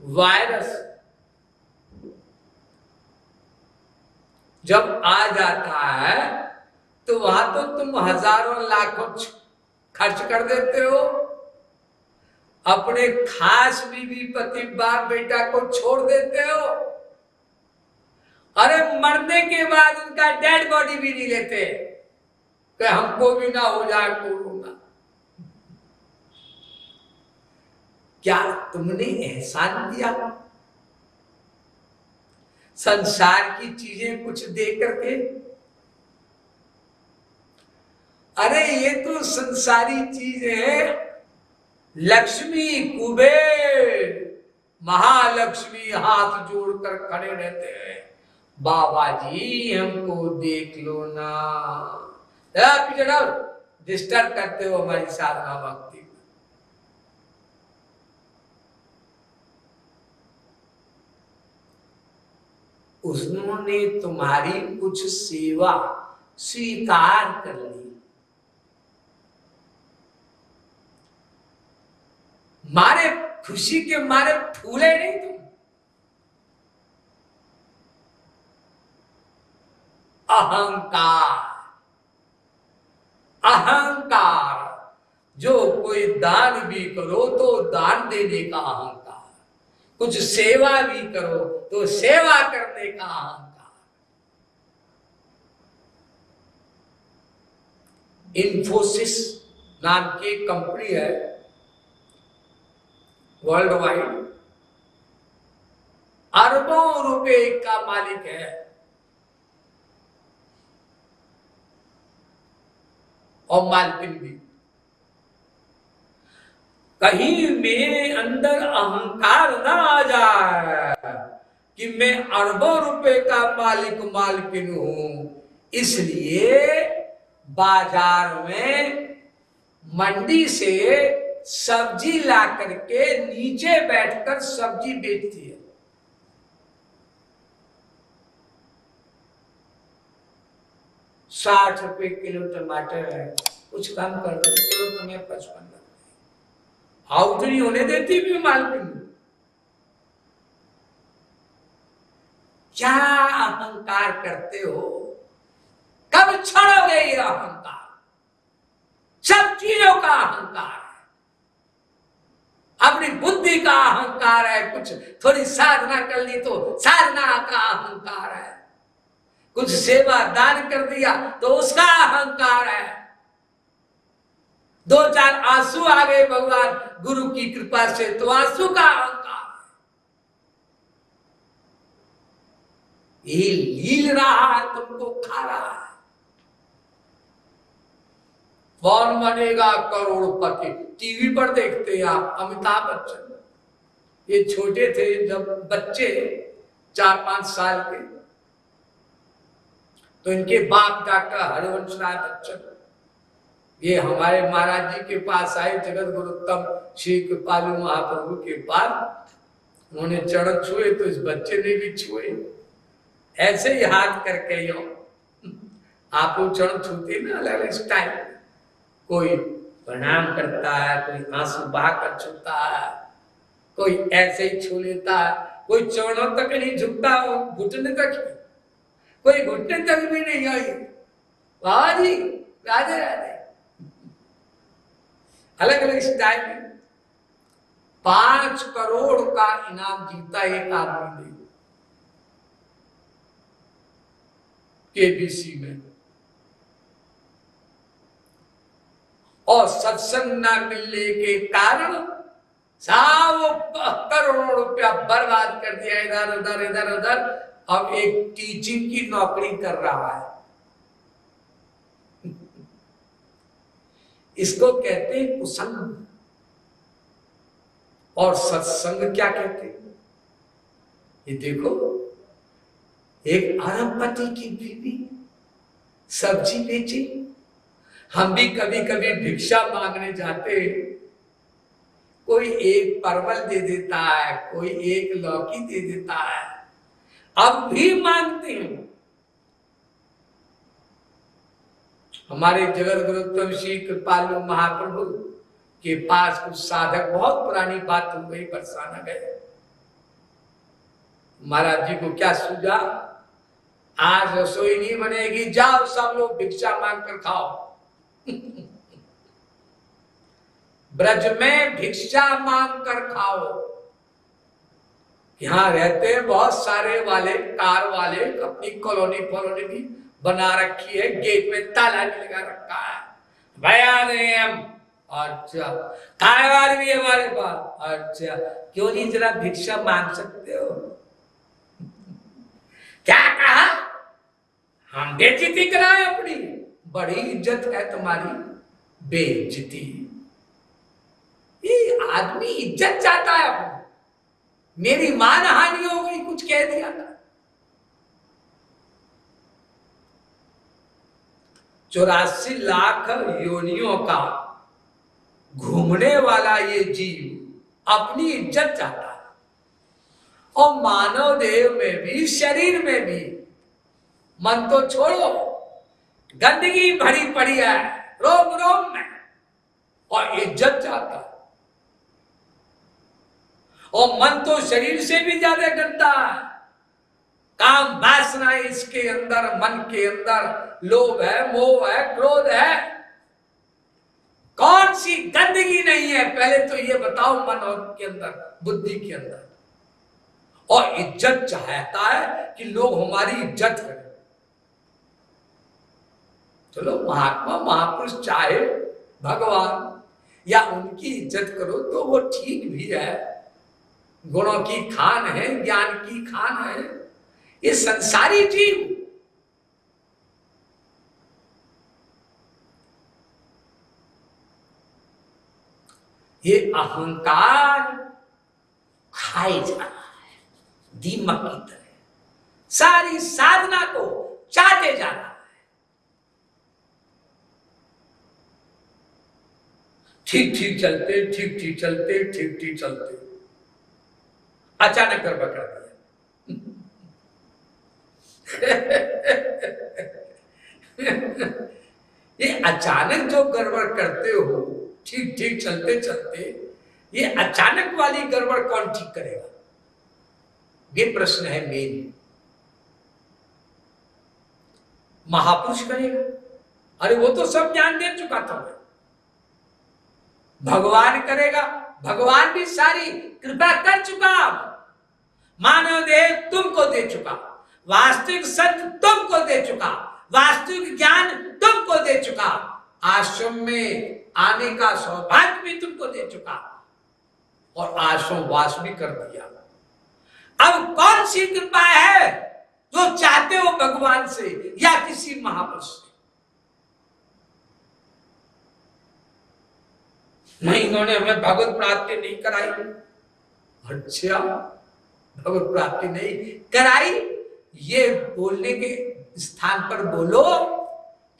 Virus जब आ जाता है तो वहां तो तुम हजारों लाखों खर्च कर देते हो, अपने खास बीवी पति बाप बेटा को छोड़ देते हो, अरे मरने के बाद उनका डेड बॉडी भी नहीं लेते कि हमको भी ना हो जाए कोरोना। क्या तुमने एहसान किया संसार की चीजें कुछ दे करके? अरे ये तो संसारी चीज है, लक्ष्मी कुबेर महालक्ष्मी हाथ जोड़कर खड़े रहते हैं, बाबा जी हमको देख लो ना, डिस्टर्ब करते हो हमारी साधना भक्ति। उन्होंने तुम्हारी कुछ सेवा स्वीकार कर ली, मारे खुशी के मारे फूले नहीं तुम। अहंकार अहंकार, जो कोई दान भी करो तो दान देने का अहंकार, कुछ सेवा भी करो तो सेवा करने का अहंकार। इन्फोसिस नाम की कंपनी है, वर्ल्ड वाइड अरबों रुपए का मालिक है, और मालकिन भी। कहीं मेरे अंदर अहंकार ना आ जाए कि मैं अरबों रुपए का मालकिन हूं, इसलिए बाजार में मंडी से सब्जी ला करके नीचे बैठकर सब्जी बेचती है। ₹60 किलो टमाटर है, कुछ कम कर दो, चलो तुम्हें 55 आउट नहीं होने देती भी मालकिन। क्या अहंकार करते हो? कब छोड़ोगे ये अहंकार? सब चीजों का अहंकार है, अपनी बुद्धि का अहंकार है, कुछ थोड़ी साधना कर ली तो साधना का अहंकार है, कुछ सेवा दान कर दिया तो उसका अहंकार है, 2-4 आंसू आ गए भगवान गुरु की कृपा से तो आंसू का अहंकार है। ये लील रहा है, तुमको खा रहा है। कौन बनेगा करोड़पति? टीवी पर देखते हैं आप अमिताभ बच्चन, ये छोटे थे जब बच्चे 4-5 साल के, तो इनके बाप डॉक्टर हरिवंश राय बच्चन ये हमारे महाराज जी के पास आए, जगत गुरुत्तम श्री कृपालु महाप्रभु के पास। उन्होंने चरण छुए तो इस बच्चे ने भी छुए, ऐसे ही हाथ करके यो आप लोग चरण छूते ना अलग अलग स्टाइल, कोई प्रणाम करता है, कोई आंसू बहाकर छूता है, कोई ऐसे ही छू लेता है, कोई चरणों तक नहीं झुकता, घुटने तक, कोई घुटने तक भी नहीं आई। बाबा जी राधे राधे, अलग अलग स्टाइल में। 5 करोड़ का इनाम जीता एक आदमी ने केबीसी में, और सत्संग न मिलने के कारण सब करोड़ों रुपया बर्बाद कर दिया इधर उधर इधर उधर। अब एक टीचिंग की नौकरी कर रहा है। इसको कहते हैं कुसंग। और सत्संग क्या कहते हैं? ये देखो, एक अरबपति की बीवी सब्जी बेची। हम भी कभी कभी भिक्षा मांगने जाते, कोई एक परवल दे देता है, कोई एक लौकी दे देता है, अब भी मांगते हैं। हमारे जगत गुरुत्तम श्री कृपालु महाप्रभु के पास कुछ साधक, बहुत पुरानी बात हो गई, बरसाना गए, महाराज जी को क्या सूझा, आज रसोई नहीं बनेगी, जाओ सब लोग भिक्षा मांग कर खाओ। ब्रज में भिक्षा मांग कर खाओ। यहाँ रहते हैं बहुत सारे वाले, कार वाले, अपनी कॉलोनी भी बना रखी है, गेट में ताला भी लगा रखा है, भैया नहीं हम। अच्छा, कार भी है हमारे पास। अच्छा, क्यों नहीं जरा भिक्षा मांग सकते हो? क्या कहा? हम बेइज्जती कराए अपनी? बड़ी इज्जत है तुम्हारी, बेइज्जती। ये आदमी इज्जत चाहता है अपनी। मेरी मान हानि हो गई, कुछ कह दिया था। 84 लाख योनियों का घूमने वाला ये जीव अपनी इज्जत चाहता है। और मानव देह में भी, शरीर में भी, मन तो छोड़ो, गंदगी भरी पड़ी है रोम रोम में, और इज्जत चाहता है। और मन तो शरीर से भी ज्यादा गंदा है। काम वासना इसके अंदर, मन के अंदर लोभ है, मोह है, क्रोध है। कौन सी गंदगी नहीं है पहले तो ये बताओ, मन और के अंदर, बुद्धि के अंदर। और इज्जत चाहता है कि लोग हमारी इज्जत करें। चलो, महात्मा महापुरुष चाहे भगवान या उनकी इज्जत करो तो वो ठीक भी है, गुणों की खान है, ज्ञान की खान है। ये संसारी जीव ये अहंकार खाए जा रहा है दीमक की तरह, सारी साधना को चाटे जा रहा है। ठीक ठीक चलते, ठीक ठीक चलते, ठीक ठीक चलते, अचानक गड़बड़ कर दिया। ये अचानक जो गड़बड़ करते हो, ठीक ठीक चलते चलते, ये अचानक वाली गड़बड़ कौन ठीक करेगा? ये प्रश्न है मेन। महापुरुष करेगा? अरे वो तो सब ज्ञान दे चुका था मैं। भगवान करेगा? भगवान भी सारी कृपा कर चुका, मानव देह तुमको दे चुका, वास्तविक सत्य तुमको दे चुका, वास्तविक ज्ञान तुमको दे चुका, आश्रम में आने का सौभाग्य भी तुमको दे चुका, और आश्रम वास भी कर दिया। अब कौन सी कृपा है जो चाहते हो भगवान से या किसी महापुरुष से? नहीं, इन्होंने हमें भगवत प्राप्ति नहीं कराई। अच्छा, भगवत प्राप्ति नहीं कराई, ये बोलने के स्थान पर बोलो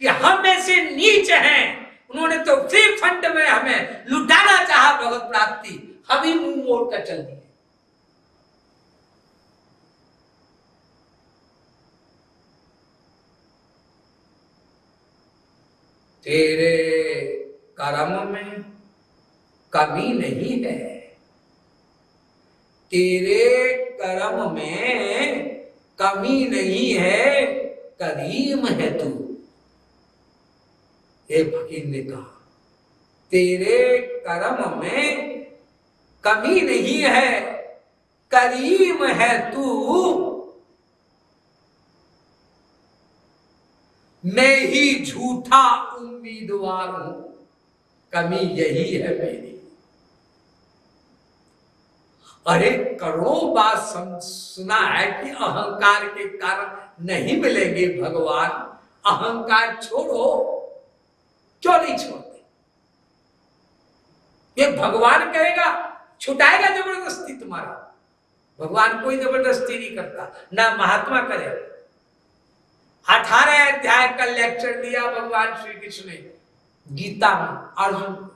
कि हम में से नीच हैं, उन्होंने तो फ्री फंड में हमें लुटाना चाहा भगवत प्राप्ति, हम ही मुंह मोड़ कर चल दिए। तेरे कर्म में कमी नहीं है, तेरे कर्म में कमी नहीं है, करीम है तू। एक फकीर ने कहा, तेरे कर्म में कमी नहीं है, करीम है तू। मैं ही झूठा उम्मीदवार हूं, कमी यही है मेरी। अरे करोड़ों बात सुना है कि अहंकार के कारण नहीं मिलेंगे भगवान, अहंकार छोड़ो, क्यों नहीं छोड़ते? ये भगवान कहेगा, छुटाएगा जबरदस्ती तुम्हारा? भगवान कोई जबरदस्ती नहीं करता, ना महात्मा करे। 18 अध्याय का लेक्चर दिया भगवान श्री कृष्ण ने गीता में अर्जुन को।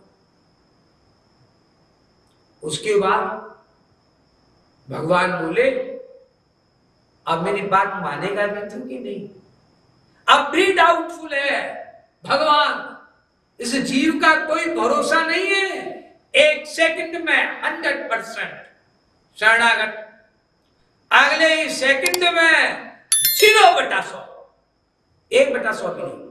उसके बाद भगवान बोले, अब मेरी बात मानेगा भी तू कि नहीं? अब भी डाउटफुल है भगवान, इस जीव का कोई भरोसा नहीं है। एक सेकंड में 100% शरणागत, अगले ही सेकंड में 0/100, 1/100 भी नहीं,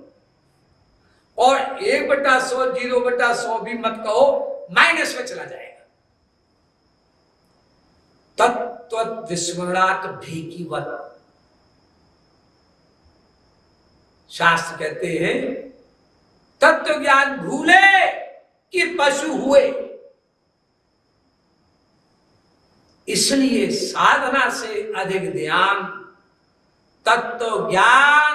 और 1/100 0/100 भी मत कहो, माइनस में चला जाएगा। तत्व विस्मरणात् ढेकीवत्, शास्त्र कहते हैं तत्व ज्ञान भूले कि पशु हुए। इसलिए साधना से अधिक ध्यान तत्व ज्ञान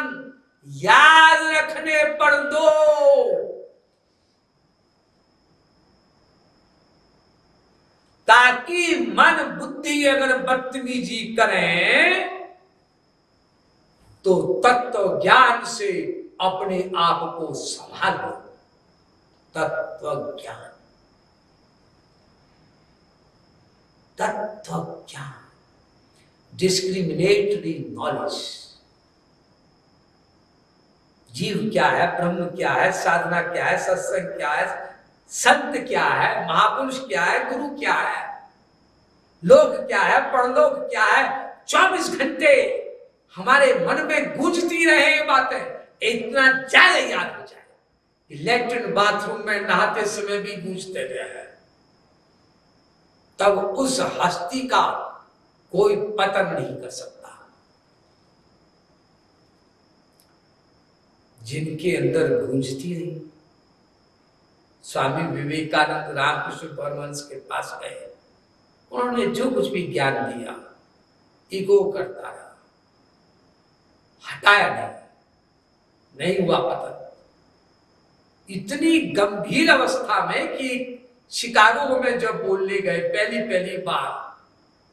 याद रखने पर दो। ताकि मन बुद्धि अगर बदतमीजी करें तो तत्व ज्ञान से अपने आप को संभाल लो। तत्व ज्ञान, तत्व ज्ञान, डिस्क्रिमिनेटरी नॉलेज। जीव क्या है, ब्रह्म क्या है, साधना क्या है, सत्संग क्या है, संत क्या है, महापुरुष क्या है, गुरु क्या है, लोक क्या है, परलोक क्या है, 24 घंटे हमारे मन में गूंजती रहे बातें, इतना ज्यादा याद हो जाए। लैट्रिन बाथरूम में नहाते समय भी गूंजते रहे, तब उस हस्ती का कोई पतन नहीं कर सकता। जिनके अंदर गूंजती रही। स्वामी विवेकानंद रामकृष्ण परमहंस के पास गए, उन्होंने जो कुछ भी ज्ञान दिया ईगो करता रहा, हटाया नहीं हुआ पतन। इतनी गंभीर अवस्था में कि शिकागो में जब बोलने गए पहली बार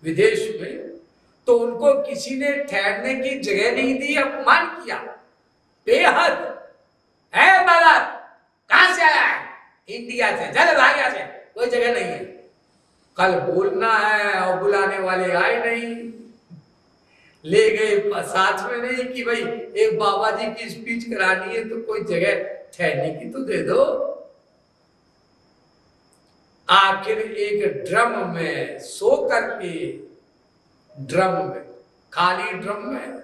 विदेश में, तो उनको किसी ने ठहरने की जगह नहीं दी, अपमान किया बेहद। है बालक, कहां से आया है? इंडिया से, चल भाग यहाँ से, कोई जगह नहीं है। कल बोलना है और बुलाने वाले आए नहीं, ले गए साथ में नहीं कि भाई एक बाबा जी की स्पीच करानी है तो कोई जगह ठहरने की तो दे दो। आखिर एक ड्रम में सो करके, ड्रम में, खाली ड्रम में,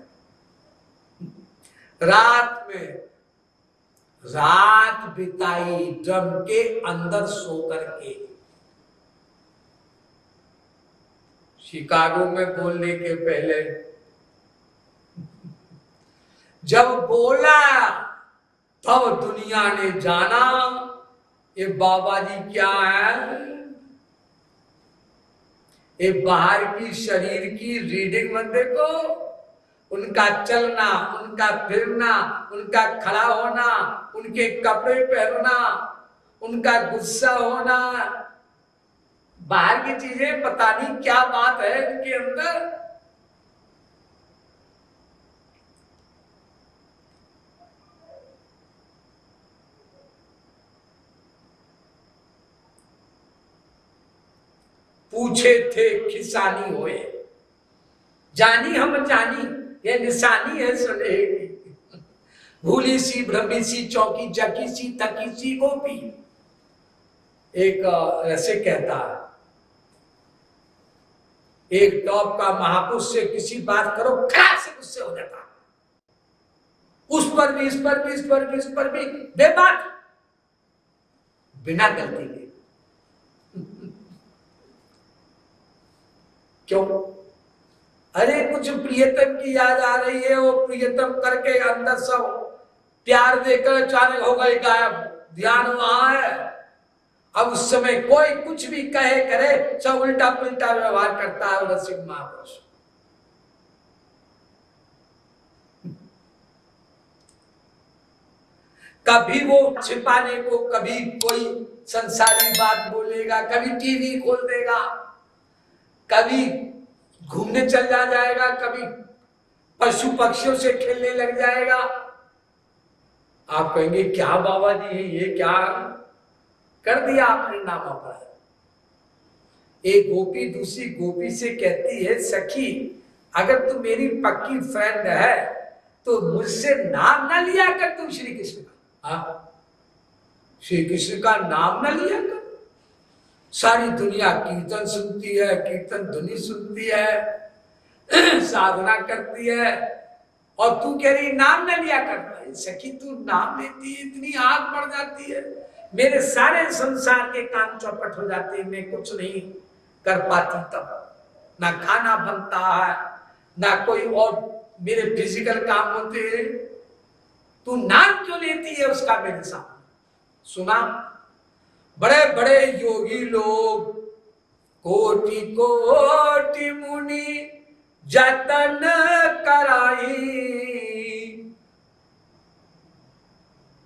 रात बिताई ड्रम के अंदर सो करके। शिकागो में बोलने के पहले जब बोला तब दुनिया ने जाना ये बाबा जी क्या है। ये बाहर की शरीर की रीडिंग मत देखो, उनका चलना, उनका फिरना, उनका खड़ा होना, उनके कपड़े पहनना, उनका गुस्सा होना, बाहर की चीजें पता नहीं क्या बात है उनके अंदर। पूछे थे खिसानी होए, जानी हम जानी ये निशानी है सुनेगी। भूली सी भ्रमी सी चौकी जकी सी तकी सी गोपी। एक ऐसे कहता है, एक टॉप का महापुरुष से किसी बात करो खराब से गुस्से हो जाता, उस पर भी, इस पर भी, इस पर भी, इस पर भी, बेबात, बिना गलती के। क्यों? अरे कुछ प्रियतम की याद आ रही है, वो प्रियतम करके अंदर सब प्यार देकर अचानक हो गए गायब, ध्यान वहां है। अब उस समय कोई कुछ भी कहे करे, सब उल्टा पुल्टा व्यवहार करता है रसिक महापुरुष। कभी वो छिपाने को, कभी कोई संसारी बात बोलेगा, कभी टीवी खोल देगा, कभी घूमने चल जाएगा, कभी पशु पक्षियों से खेलने लग जाएगा। आप कहेंगे क्या बाबा जी ये क्या कर दिया आपने नामा पर। एक गोपी दूसरी गोपी से कहती है, सखी अगर तू मेरी पक्की फ्रेंड है तो मुझसे नाम ना लिया कर तुम श्री कृष्ण का। श्री कृष्ण का नाम ना लिया कर। सारी दुनिया कीर्तन सुनती है, कीर्तन धुनी सुनती है, साधना करती है और तू कह रही नाम न लिया करता है। सखी तू नाम लेती है, इतनी आग बढ़ जाती है, मेरे सारे संसार के काम चौपट हो जाते हैं, मैं कुछ नहीं कर पाती, तब ना खाना बनता है ना कोई और मेरे फिजिकल काम होते हैं, तू नाम क्यों लेती है उसका मेरे साथ। सुना, बड़े बड़े योगी लोग कोटि कोटि मुनि जतन कराई,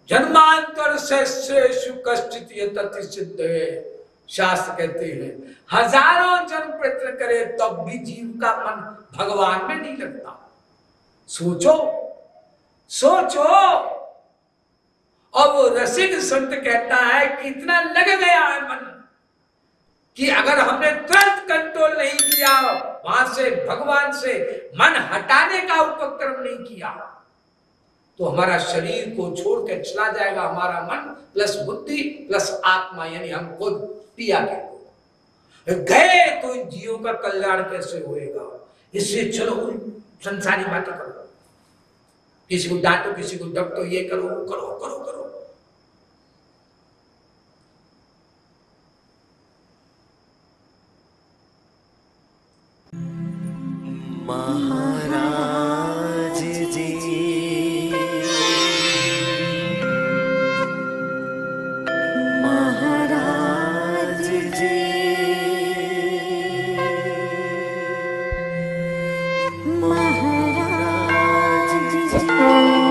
जन्मांतर से कष्टित तति सिद्ध है। शास्त्र कहते हैं हजारों जन्म प्रयत्न करे तब भी जीव का मन भगवान में नहीं लगता। सोचो सोचो। और वो रसिक संत कहता है कि इतना लग गया है मन कि अगर हमने तुरंत कंट्रोल नहीं किया, वहां से भगवान से मन हटाने का उपक्रम नहीं किया, तो हमारा शरीर को छोड़ के चला जाएगा हमारा मन प्लस बुद्धि प्लस आत्मा, यानी हम खुद पिया के गए तो इन जीवों का कल्याण कैसे होएगा। इससे चलो संसारी बातें करो, किसी को डांटो किसी को डपटो, ये करो वो करो करो करो। महाराज जी महाराज जी महाराज जी।